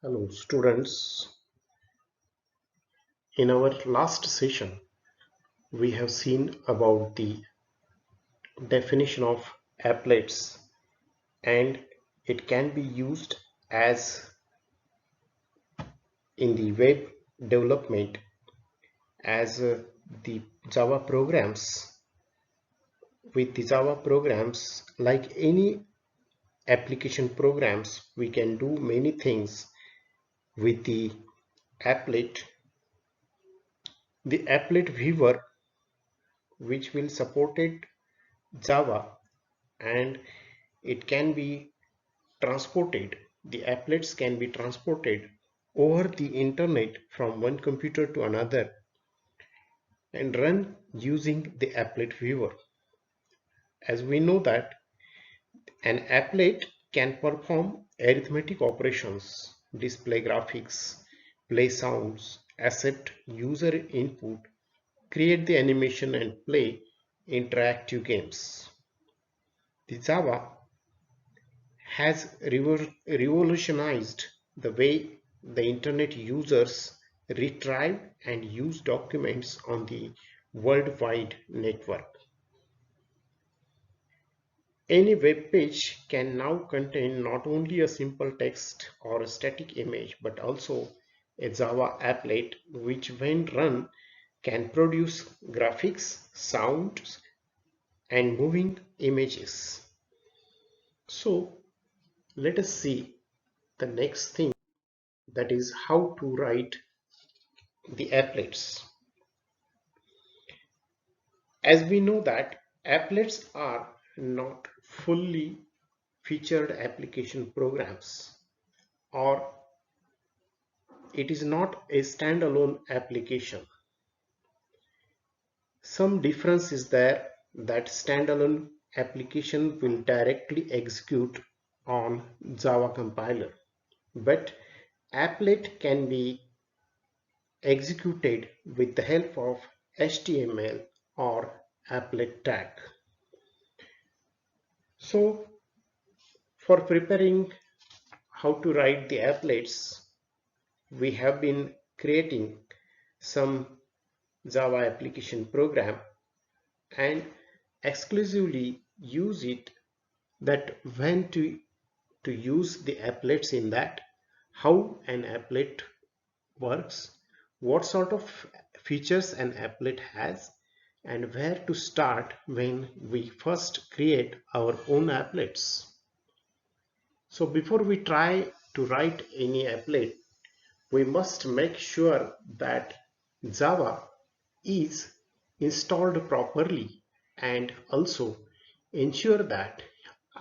Hello students, in our last session we have seen about the definition of applets, and it can be used as in the web development as the Java programs. With the Java programs, like any application programs, we can do many things with the applet. The applet viewer, which will support it Java, and it can be transported. The applets can be transported over the internet from one computer to another and run using the applet viewer. As we know that an applet can perform arithmetic operations, display graphics, play sounds, accept user input, create the animation and play interactive games. The Java has revolutionized the way the internet users retrieve and use documents on the worldwide network. Any web page can now contain not only a simple text or a static image, but also a Java applet which, when run, can produce graphics, sounds, and moving images. So let us see the next thing, that is how to write the applets. As we know that applets are not fully featured application programs, or it is not a standalone application. Some difference is there, that standalone application will directly execute on Java compiler, but applet can be executed with the help of HTML or applet tag. So for preparing how to write the applets, we have been creating some Java application program and exclusively use it, that when to use the applets in that, how an applet works, what sort of features an applet has, and where to start when we first create our own applets. So before we try to write any applet, we must make sure that Java is installed properly, and also ensure that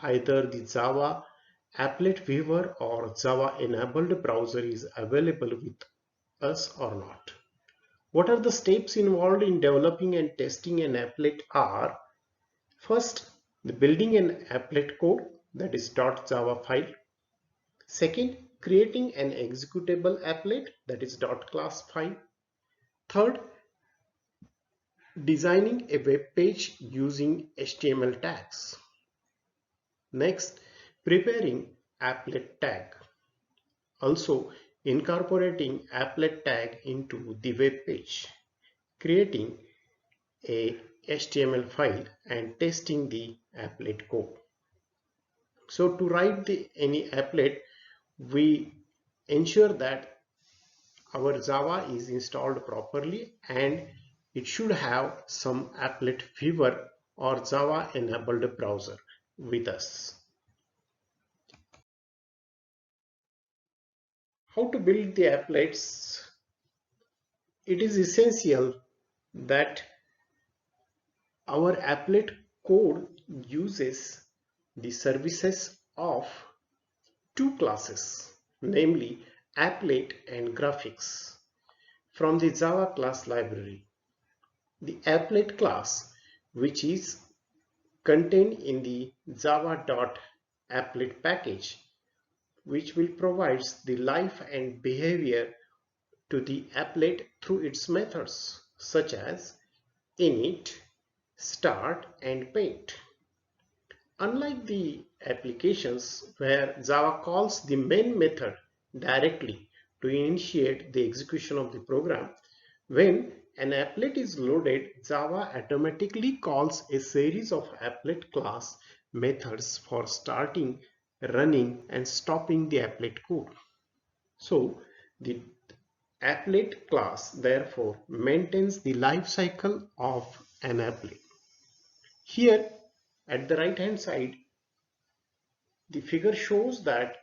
either the Java applet viewer or Java enabled browser is available with us or not. What are the steps involved in developing and testing an applet are: first, the building an applet code, that is .java file. Second, creating an executable applet, that is .class file. Third, designing a web page using HTML tags. Next, preparing applet tag. Also, incorporating applet tag into the web page, creating a HTML file, and testing the applet code. So to write any applet, we ensure that our Java is installed properly, and it should have some applet viewer or Java enabled browser with us. How to build the applets? It is essential that our applet code uses the services of two classes, namely applet and graphics, from the Java class library. The applet class, which is contained in the java.applet package, which will provide the life and behavior to the applet through its methods such as init, start, and paint. Unlike the applications where Java calls the main method directly to initiate the execution of the program. When an applet is loaded, Java automatically calls a series of applet class methods for starting, running, and stopping the applet code. So the applet class therefore maintains the life cycle of an applet. Here at the right hand side, the figure shows that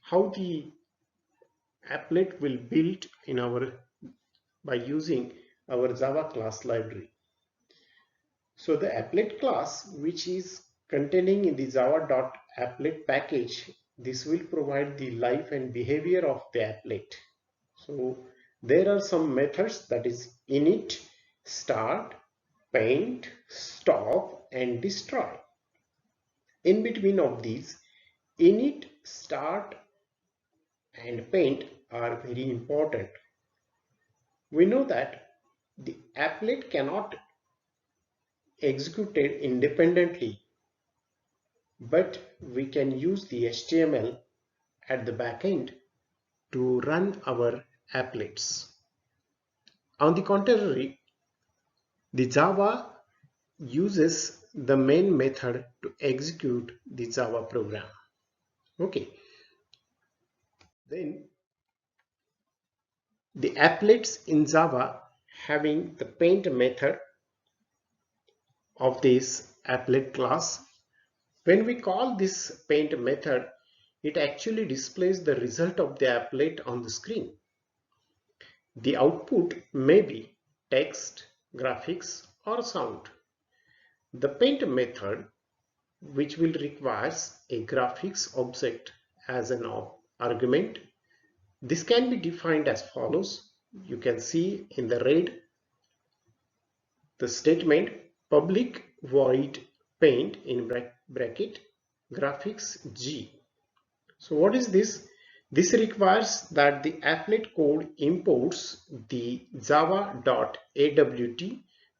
how the applet will build in our by using our Java class library. So the applet class, which is containing in the java.applet package, this will provide the life and behavior of the applet. So there are some methods, that is init, start, paint, stop, and destroy. In between of these, init, start, and paint are very important. We know that the applet cannot execute it independently, but we can use the HTML at the back end to run our applets. On the contrary, the Java uses the main method to execute the Java program. Okay, then the applets in Java having the paint method of this applet class. When we call this paint method, it actually displays the result of the applet on the screen. The output may be text, graphics, or sound. The paint method, which will require a graphics object as an argument, this can be defined as follows. You can see in the red the statement public void paint in bracket graphics G. So what is this? This requires that the applet code imports the java.awt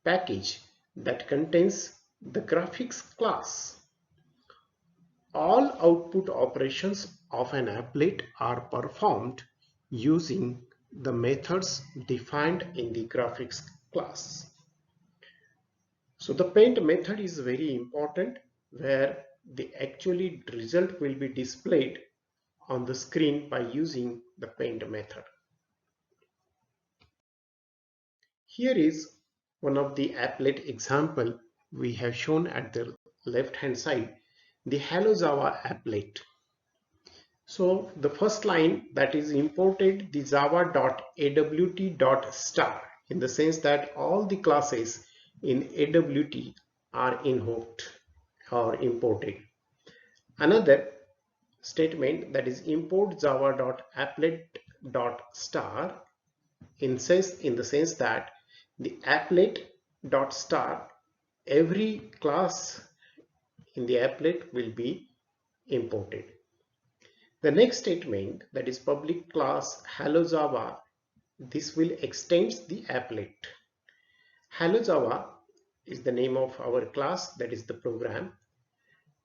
package that contains the graphics class. All output operations of an applet are performed using the methods defined in the graphics class. So the paint method is very important, where the actually result will be displayed on the screen by using the paint method. Here is one of the applet example we have shown at the left hand side, the Hello Java applet. So the first line, that is imported the java.awt.star, in the sense that all the classes in AWT are invoked or imported. Another statement, that is import java.applet.star, in the sense that the applet.star, every class in the applet will be imported. The next statement, that is public class Hello Java, this will extend the applet. Hello Java is the name of our class, that is the program,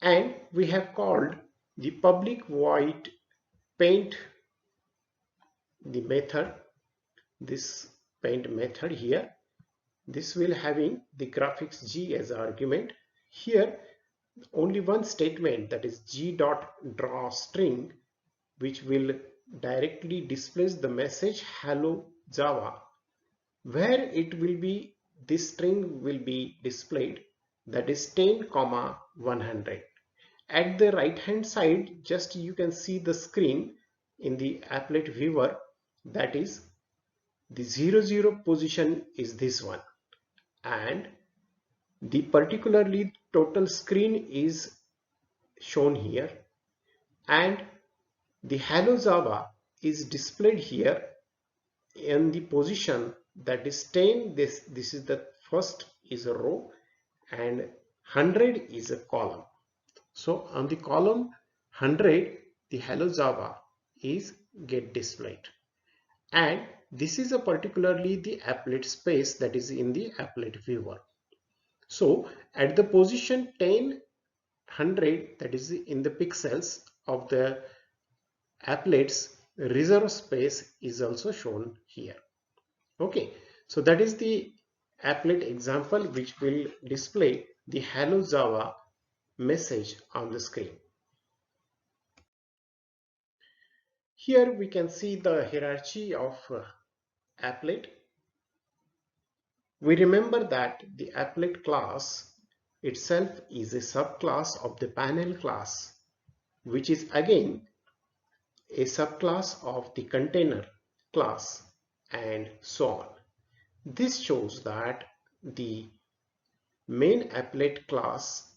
and we have called the public void paint, the method, this paint method here. This will having the graphics G as argument. Here only one statement, that is g.drawString, which will directly displays the message hello Java, where it will be, this string will be displayed, that is 10,100. At the right hand side, just you can see the screen in the applet viewer, that is the 00 position is this one, and the particularly total screen is shown here, and the Hello Java is displayed here in the position, that is 10. This is the first is a row and 100 is a column. So on the column 100, the Hello Java is get displayed, and this is a particularly the applet space that is in the applet viewer. So at the position 10, 100, that is in the pixels of the applets, reserve space is also shown here. Okay, so that is the applet example which will display the hello Java message on the screen. Here we can see the hierarchy of applet. We remember that the applet class itself is a subclass of the panel class, which is again a subclass of the container class, and so on. This shows that the main applet class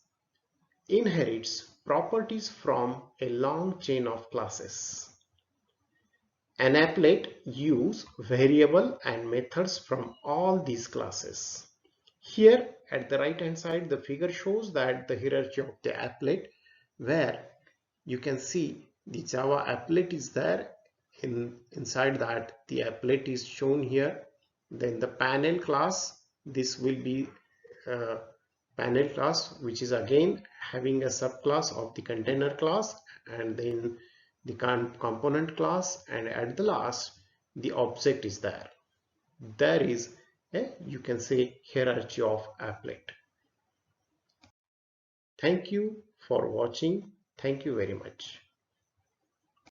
inherits properties from a long chain of classes. An applet uses variable and methods from all these classes. Here at the right hand side, the figure shows that the hierarchy of the applet, where you can see the Java applet is there. Inside that, the applet is shown here. Then the panel class, this will be panel class, which is again having a subclass of the container class, and then the component class, and at the last the object is there. There is a, you can say, hierarchy of applet. Thank you for watching. Thank you very much.